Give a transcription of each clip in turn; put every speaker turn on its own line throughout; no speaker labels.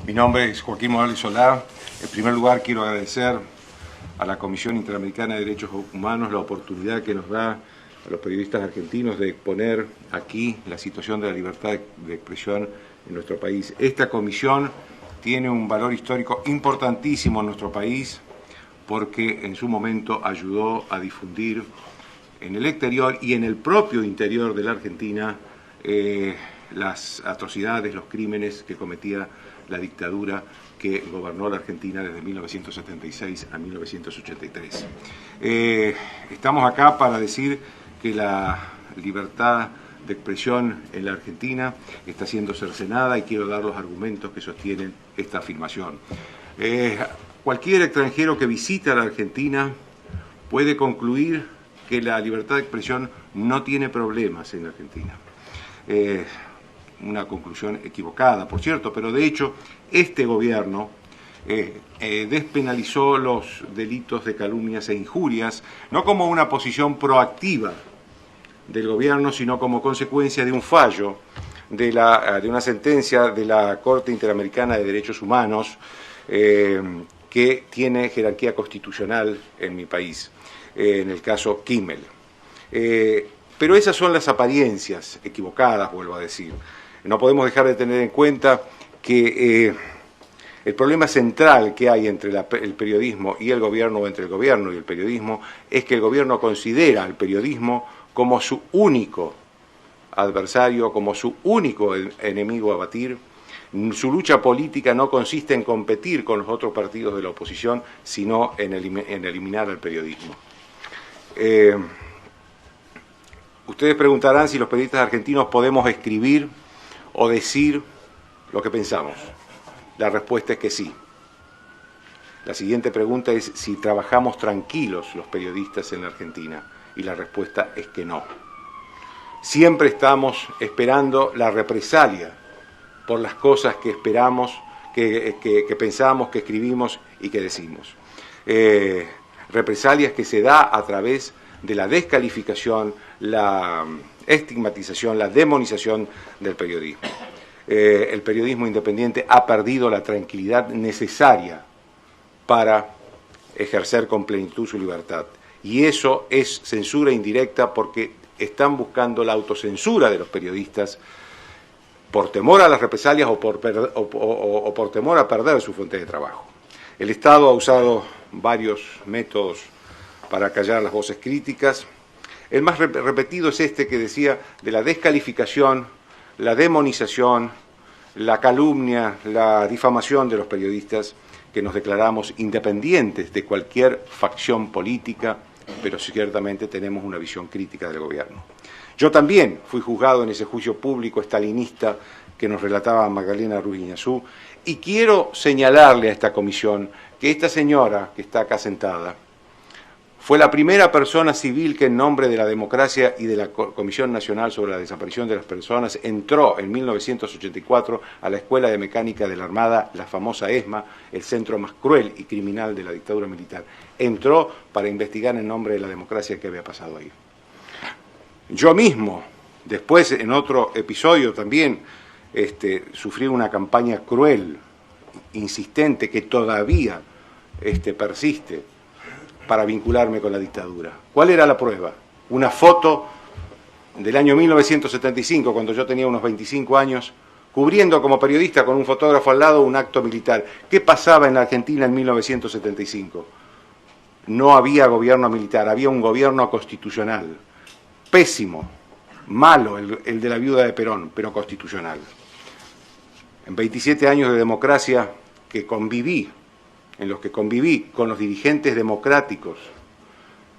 Mi nombre es Joaquín Morales Solá. En primer lugar, quiero agradecer a la Comisión Interamericana de Derechos Humanos la oportunidad que nos da a los periodistas argentinos de exponer aquí la situación de la libertad de expresión en nuestro país. Esta comisión tiene un valor histórico importantísimo en nuestro país porque en su momento ayudó a difundir en el exterior y en el propio interior de la Argentina las atrocidades, los crímenes que cometía la dictadura que gobernó la Argentina desde 1976 a 1983. Estamos acá para decir que la libertad de expresión en la Argentina está siendo cercenada y quiero dar los argumentos que sostienen esta afirmación. Cualquier extranjero que visita la Argentina puede concluir que la libertad de expresión no tiene problemas en la Argentina. Una conclusión equivocada, por cierto, pero de hecho este gobierno despenalizó los delitos de calumnias e injurias, no como una posición proactiva del gobierno, sino como consecuencia de un fallo de una sentencia de la Corte Interamericana de Derechos Humanos que tiene jerarquía constitucional en mi país, en el caso Kimmel. Pero esas son las apariencias equivocadas, vuelvo a decir. No podemos dejar de tener en cuenta que el problema central que hay entre el periodismo y el gobierno, o entre el gobierno y el periodismo, es que el gobierno considera al periodismo como su único adversario, como su único enemigo a batir. Su lucha política no consiste en competir con los otros partidos de la oposición, sino en eliminar al periodismo. Ustedes preguntarán si los periodistas argentinos podemos escribir o decir lo que pensamos. La respuesta es que sí. La siguiente pregunta es si trabajamos tranquilos los periodistas en la Argentina, y la respuesta es que no. Siempre estamos esperando la represalia por las cosas que esperamos, que pensamos, que escribimos y que decimos. Represalias que se da a través de la descalificación, la estigmatización, la demonización del periodismo. El periodismo independiente ha perdido la tranquilidad necesaria para ejercer con plenitud su libertad. Y eso es censura indirecta porque están buscando la autocensura de los periodistas por temor a las represalias o por temor a perder su fuente de trabajo. El Estado ha usado varios métodos para callar las voces críticas. El más repetido es este que decía de la descalificación, la demonización, la calumnia, la difamación de los periodistas que nos declaramos independientes de cualquier facción política, pero ciertamente tenemos una visión crítica del gobierno. Yo también fui juzgado en ese juicio público estalinista que nos relataba Magdalena Ruiz Guiñazú, y quiero señalarle a esta comisión que esta señora que está acá sentada fue la primera persona civil que en nombre de la democracia y de la Comisión Nacional sobre la Desaparición de las Personas entró en 1984 a la Escuela de Mecánica de la Armada, la famosa ESMA, el centro más cruel y criminal de la dictadura militar. Entró para investigar en nombre de la democracia qué había pasado ahí. Yo mismo, después en otro episodio también, sufrí una campaña cruel, insistente, que todavía persiste, para vincularme con la dictadura. ¿Cuál era la prueba? Una foto del año 1975, cuando yo tenía unos 25 años, cubriendo como periodista con un fotógrafo al lado un acto militar. ¿Qué pasaba en la Argentina en 1975? No había gobierno militar, había un gobierno constitucional. Pésimo, malo el de la viuda de Perón, pero constitucional. En 27 años de democracia en los que conviví con los dirigentes democráticos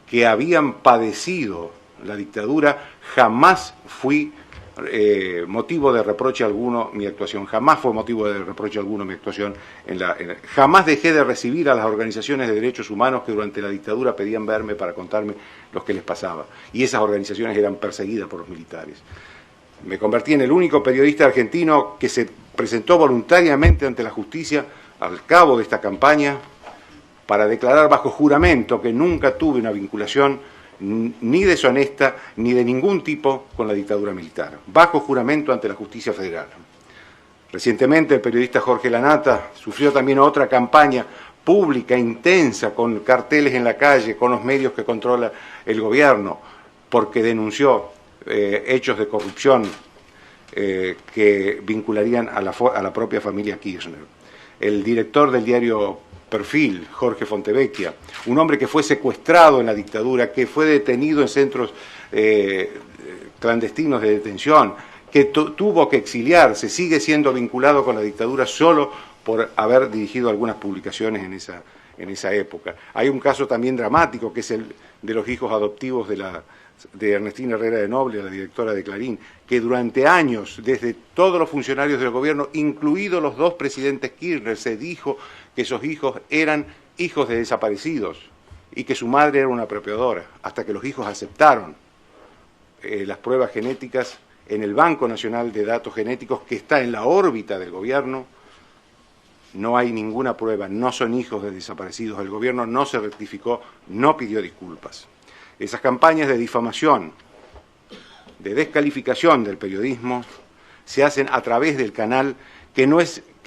que habían padecido la dictadura, jamás fui motivo de reproche alguno mi actuación, jamás fue motivo de reproche alguno mi actuación jamás dejé de recibir a las organizaciones de derechos humanos que durante la dictadura pedían verme para contarme lo que les pasaba, y esas organizaciones eran perseguidas por los militares. Me convertí en el único periodista argentino que se presentó voluntariamente ante la justicia al cabo de esta campaña para declarar bajo juramento que nunca tuve una vinculación ni deshonesta ni de ningún tipo con la dictadura militar, bajo juramento ante la justicia federal. Recientemente el periodista Jorge Lanata sufrió también otra campaña pública, intensa, con carteles en la calle, con los medios que controla el gobierno, porque denunció hechos de corrupción que vincularían a la propia familia Kirchner. El director del diario Perfil, Jorge Fontevecchia, un hombre que fue secuestrado en la dictadura, que fue detenido en centros clandestinos de detención, que tuvo que exiliarse, sigue siendo vinculado con la dictadura solo por haber dirigido algunas publicaciones en esa época. Hay un caso también dramático, que es el de los hijos adoptivos de Ernestina Herrera de Noble, la directora de Clarín, que durante años, desde todos los funcionarios del gobierno, incluidos los dos presidentes Kirchner, se dijo que esos hijos eran hijos de desaparecidos y que su madre era una apropiadora, hasta que los hijos aceptaron las pruebas genéticas en el Banco Nacional de Datos Genéticos, que está en la órbita del gobierno. No hay ninguna prueba, no son hijos de desaparecidos. El gobierno no se rectificó, no pidió disculpas. Esas campañas de difamación, de descalificación del periodismo, se hacen a través del canal que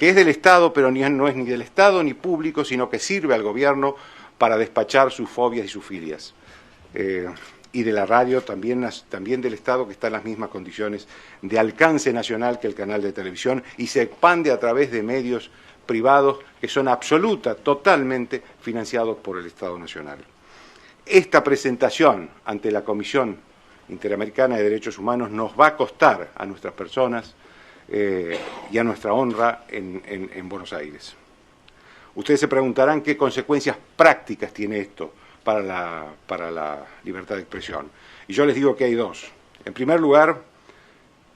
es del Estado, pero no es ni del Estado ni público, sino que sirve al gobierno para despachar sus fobias y sus filias. Y de la radio también del Estado, que está en las mismas condiciones de alcance nacional que el canal de televisión, y se expande a través de medios privados que son totalmente financiados por el Estado Nacional. Esta presentación ante la Comisión Interamericana de Derechos Humanos nos va a costar a nuestras personas y a nuestra honra en Buenos Aires. Ustedes se preguntarán qué consecuencias prácticas tiene esto para la libertad de expresión. Y yo les digo que hay dos. En primer lugar,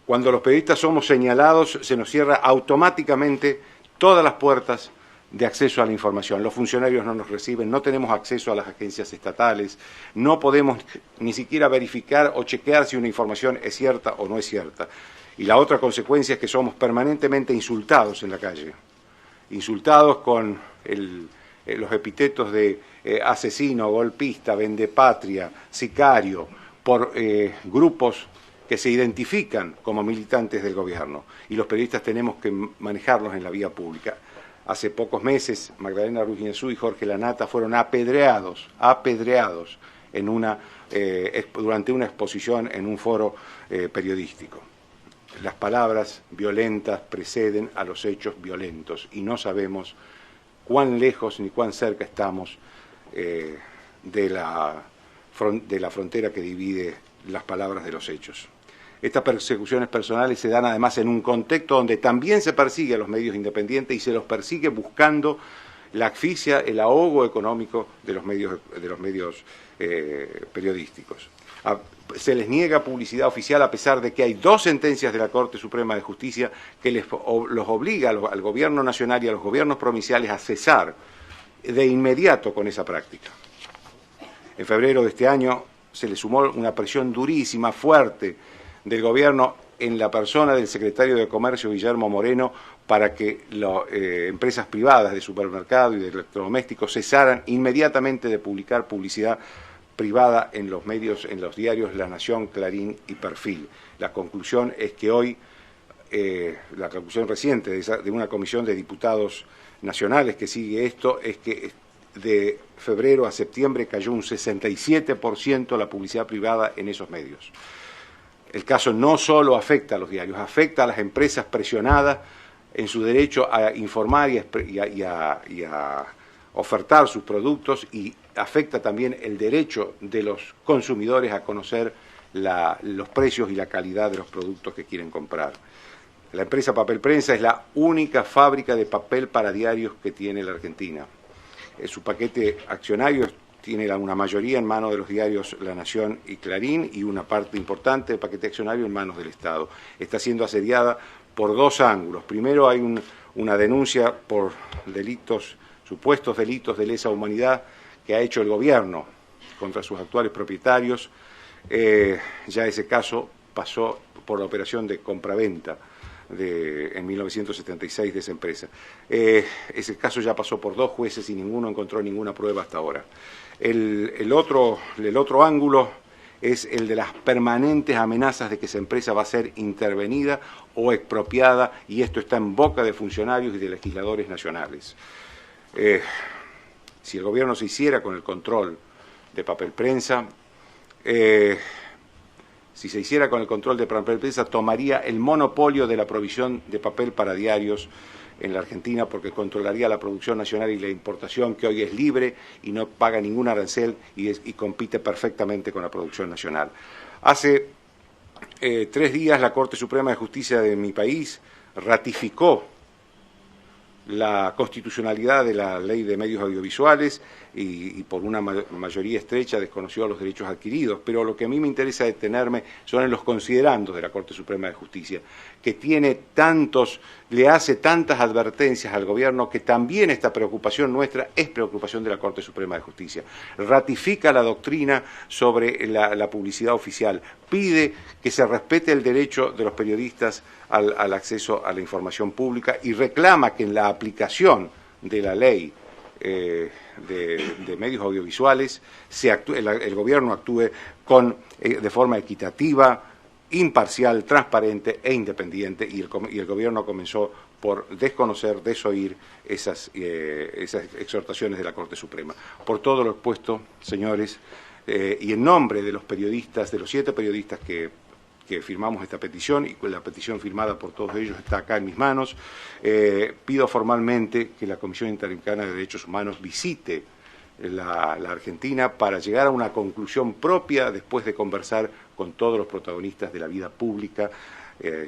cuando los periodistas somos señalados, se nos cierra automáticamente todas las puertas de acceso a la información. Los funcionarios no nos reciben, no tenemos acceso a las agencias estatales, no podemos ni siquiera verificar o chequear si una información es cierta o no es cierta. Y la otra consecuencia es que somos permanentemente insultados en la calle, insultados con los epítetos de asesino, golpista, vendepatria, sicario, por grupos que se identifican como militantes del gobierno. Y los periodistas tenemos que manejarlos en la vía pública. Hace pocos meses, Magdalena Ruiz Guiñazú y Jorge Lanata fueron apedreados durante una exposición en un foro periodístico. Las palabras violentas preceden a los hechos violentos y no sabemos cuán lejos ni cuán cerca estamos de la frontera que divide las palabras de los hechos. Estas persecuciones personales se dan además en un contexto donde también se persigue a los medios independientes y se los persigue buscando la asfixia, el ahogo económico de los medios periodísticos. Se les niega publicidad oficial a pesar de que hay dos sentencias de la Corte Suprema de Justicia que los obliga al gobierno nacional y a los gobiernos provinciales a cesar de inmediato con esa práctica. En febrero de este año se le sumó una presión durísima, fuerte, del gobierno en la persona del secretario de Comercio, Guillermo Moreno, para que las empresas privadas de supermercado y de electrodomésticos cesaran inmediatamente de publicar publicidad privada en los medios, en los diarios La Nación, Clarín y Perfil. La conclusión es que hoy, la conclusión reciente de una comisión de diputados nacionales que sigue esto, es que de febrero a septiembre cayó un 67% la publicidad privada en esos medios. El caso no solo afecta a los diarios, afecta a las empresas presionadas en su derecho a informar y a ofertar sus productos, y afecta también el derecho de los consumidores a conocer los precios y la calidad de los productos que quieren comprar. La empresa Papel Prensa es la única fábrica de papel para diarios que tiene la Argentina. Su paquete accionario tiene una mayoría en manos de los diarios La Nación y Clarín y una parte importante del paquete accionario en manos del Estado. Está siendo asediada por dos ángulos. Primero, hay una denuncia por supuestos delitos de lesa humanidad que ha hecho el gobierno contra sus actuales propietarios. Ya ese caso pasó por la operación de compraventa en 1976 de esa empresa. Ese caso ya pasó por dos jueces y ninguno encontró ninguna prueba hasta ahora. El otro ángulo es el de las permanentes amenazas de que esa empresa va a ser intervenida o expropiada, y esto está en boca de funcionarios y de legisladores nacionales. Si el gobierno se hiciera con el control de papel prensa, tomaría el monopolio de la provisión de papel para diarios en la Argentina, porque controlaría la producción nacional y la importación, que hoy es libre y no paga ningún arancel y compite perfectamente con la producción nacional. Hace 3 días la Corte Suprema de Justicia de mi país ratificó la constitucionalidad de la Ley de Medios Audiovisuales y por una mayoría estrecha desconoció los derechos adquiridos. Pero lo que a mí me interesa detenerme son en los considerandos de la Corte Suprema de Justicia, que le hace tantas advertencias al gobierno, que también esta preocupación nuestra es preocupación de la Corte Suprema de Justicia. Ratifica la doctrina sobre la publicidad oficial, pide que se respete el derecho de los periodistas al acceso a la información pública y reclama que en la aplicación de la ley de medios audiovisuales el gobierno actúe de forma equitativa, imparcial, transparente e independiente, y el gobierno comenzó por desconocer, desoír esas exhortaciones de la Corte Suprema. Por todo lo expuesto, señores, y en nombre de los periodistas, de los 7 periodistas que firmamos esta petición, y la petición firmada por todos ellos está acá en mis manos, pido formalmente que la Comisión Interamericana de Derechos Humanos visite la Argentina para llegar a una conclusión propia después de conversar con todos los protagonistas de la vida pública,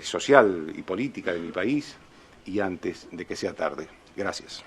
social y política de mi país, y antes de que sea tarde. Gracias.